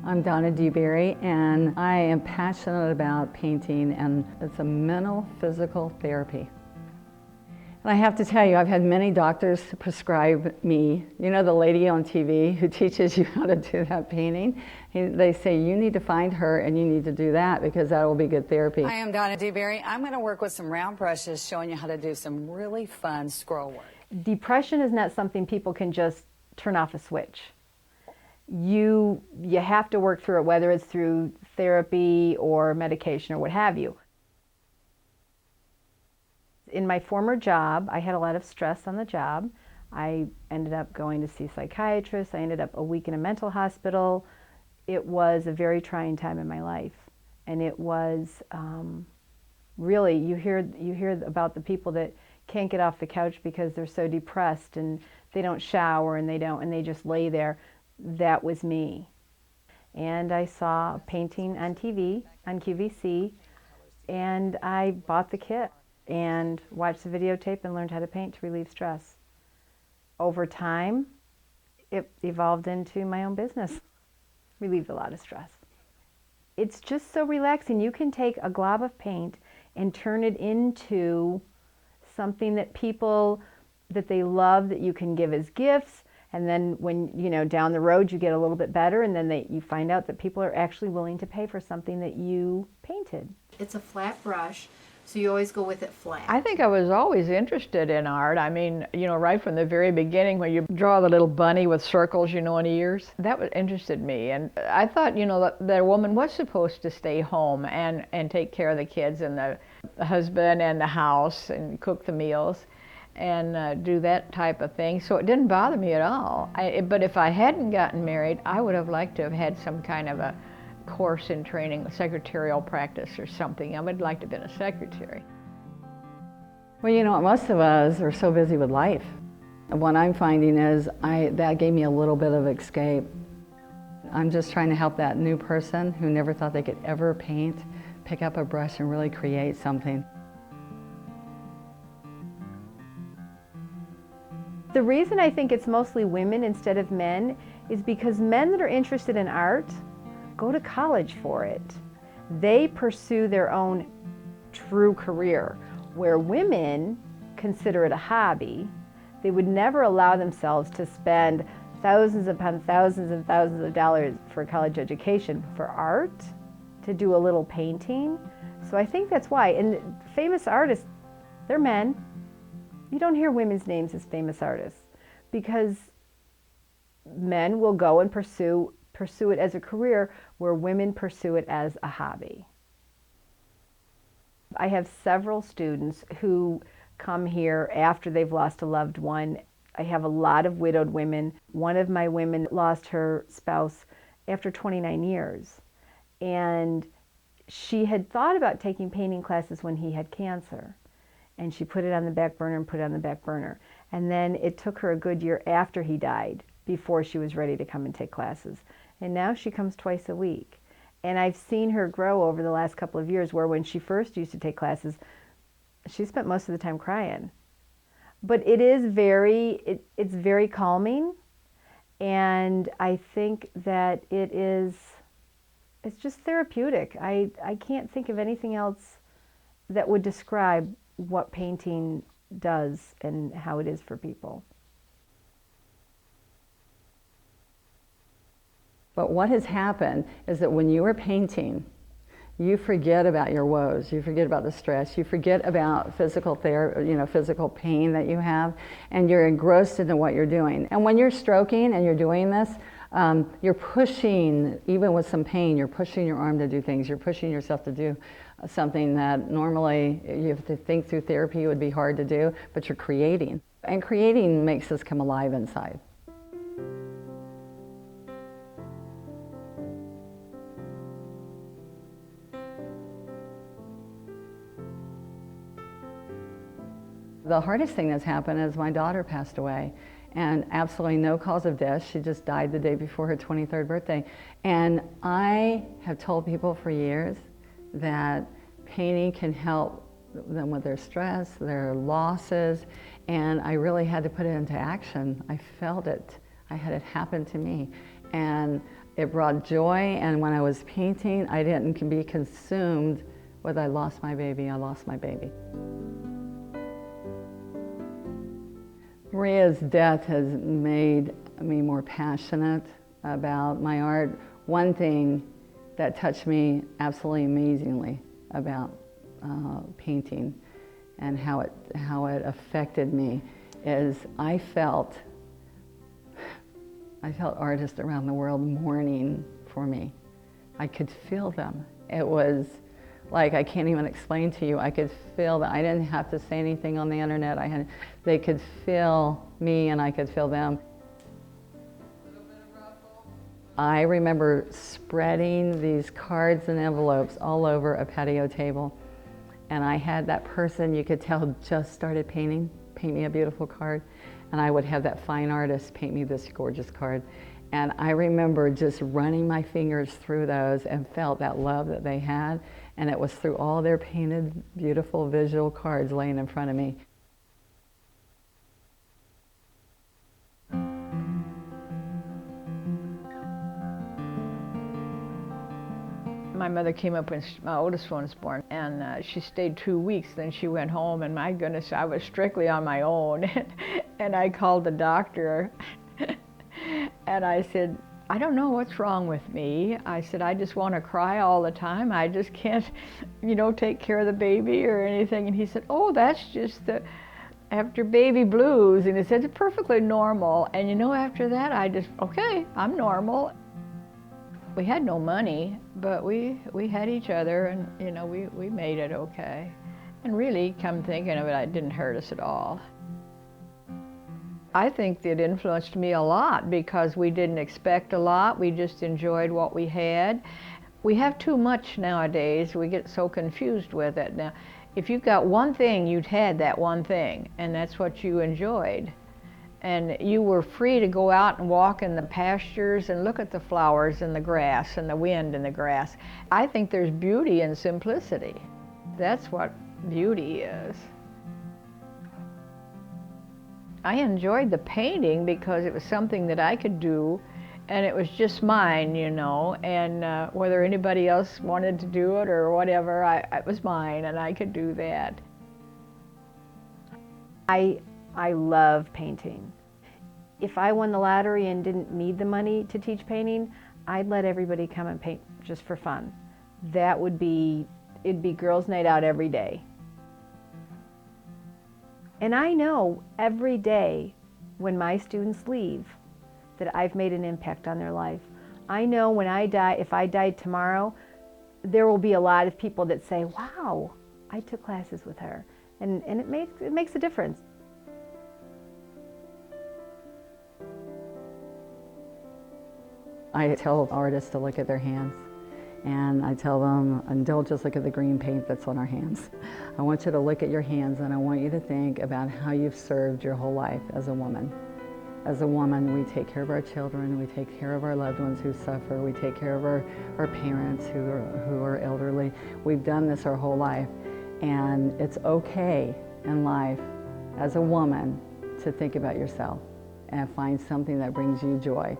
I'm Donna Dewberry, and I am passionate about painting, and it's a mental, physical therapy. And I have to tell you, I've had many doctors prescribe me, you know, the lady on TV who teaches you how to do that painting. They say, you need to find her and you need to do that because that will be good therapy. I am Donna Dewberry. I'm going to work with some round brushes showing you how to do some really fun scroll work. Depression is not something people can just turn off a switch. You have to work through it, whether it's through therapy or medication or what have you. In my former job, I had a lot of stress on the job. I ended up going to see psychiatrists. I ended up a week in a mental hospital. It was a very trying time in my life. And it was really, you hear about the people that can't get off the couch because they're so depressed and they don't shower and they just lay there. That was me. And I saw a painting on TV, on QVC, and I bought the kit and watched the videotape and learned how to paint to relieve stress. Over time, it evolved into my own business. Relieved a lot of stress. It's just so relaxing. You can take a glob of paint and turn it into something that people, that they love, that you can give as gifts. And then when, you know, down the road you get a little bit better, and then you find out that people are actually willing to pay for something that you painted. It's a flat brush, so you always go with it flat. I think I was always interested in art. I mean, you know, right from the very beginning when you draw the little bunny with circles, you know, and ears, that what interested me. And I thought, you know, that a woman was supposed to stay home and take care of the kids and the husband and the house and cook the meals and do that type of thing. So it didn't bother me at all. But if I hadn't gotten married, I would have liked to have had some kind of a course in training, secretarial practice or something. I would like to have been a secretary. Well, you know, most of us are so busy with life. And what I'm finding is that gave me a little bit of escape. I'm just trying to help that new person who never thought they could ever paint, pick up a brush and really create something. The reason I think it's mostly women instead of men is because men that are interested in art go to college for it. They pursue their own true career, where women consider it a hobby. They would never allow themselves to spend thousands upon thousands and thousands of dollars for a college education. For art, to do a little painting. So I think that's why. And famous artists, they're men. You don't hear women's names as famous artists because men will go and pursue it as a career where women pursue it as a hobby. I have several students who come here after they've lost a loved one. I have a lot of widowed women. One of my women lost her spouse after 29 years. And she had thought about taking painting classes when he had cancer. And she put it on the back burner and put it on the back burner. And then it took her a good year after he died before she was ready to come and take classes. And now she comes twice a week. And I've seen her grow over the last couple of years, where when she first used to take classes, she spent most of the time crying. But it is it's very calming. And I think that it's just therapeutic. I can't think of anything else that would describe what painting does and how it is for people. But what has happened is that when you are painting, you forget about your woes, you forget about the stress, you forget about physical physical pain that you have, and you're engrossed into what you're doing. And when you're stroking and you're doing this, you're pushing, even with some pain, you're pushing your arm to do things, you're pushing yourself to do something that normally you have to think through therapy would be hard to do, but you're creating. And creating makes us come alive inside. The hardest thing that's happened is my daughter passed away, and absolutely no cause of death. She just died the day before her 23rd birthday. And I have told people for years that painting can help them with their stress, their losses, and I really had to put it into action. I felt it. I had it happen to me. And It brought joy, and when I was painting, I didn't be consumed with I lost my baby, I lost my baby. Maria's death has made me more passionate about my art. One thing that touched me absolutely amazingly about painting and how it affected me is I felt artists around the world mourning for me. I could feel them. It was like, I can't even explain to you. I could feel that. I didn't have to say anything on the internet. They could feel me and I could feel them. I remember spreading these cards and envelopes all over a patio table. And I had that person you could tell just started painting, paint me a beautiful card. And I would have that fine artist paint me this gorgeous card. And I remember just running my fingers through those and felt that love that they had. And it was through all their painted, beautiful visual cards laying in front of me. My mother came up when my oldest one was born, and she stayed 2 weeks. Then she went home, and my goodness, I was strictly on my own. And I called the doctor, and I said, I don't know what's wrong with me. I said, I just want to cry all the time. I just can't, take care of the baby or anything. And he said, oh, that's just the after baby blues. And he said, it's perfectly normal. And after that, I just, okay, I'm normal. We had no money, but we had each other, and we made it okay. And really, come thinking of it, it didn't hurt us at all. I think it influenced me a lot because we didn't expect a lot. We just enjoyed what we had. We have too much nowadays. We get so confused with it. Now, if you got one thing, you'd had that one thing, and that's what you enjoyed. And you were free to go out and walk in the pastures and look at the flowers and the grass and the wind and the grass. I think there's beauty in simplicity. That's what beauty is. I enjoyed the painting because it was something that I could do, and it was just mine, and whether anybody else wanted to do it or whatever, it was mine, and I could do that. I love painting. If I won the lottery and didn't need the money to teach painting, I'd let everybody come and paint just for fun. It'd be girls' night out every day. And I know every day when my students leave that I've made an impact on their life. I know when I die, if I died tomorrow, there will be a lot of people that say, wow, I took classes with her. And it makes a difference. I tell artists to look at their hands, and I tell them, and don't just look at the green paint that's on our hands. I want you to look at your hands, and I want you to think about how you've served your whole life as a woman. As a woman, we take care of our children, we take care of our loved ones who suffer, we take care of our parents who are elderly. We've done this our whole life, and it's okay in life as a woman to think about yourself and find something that brings you joy.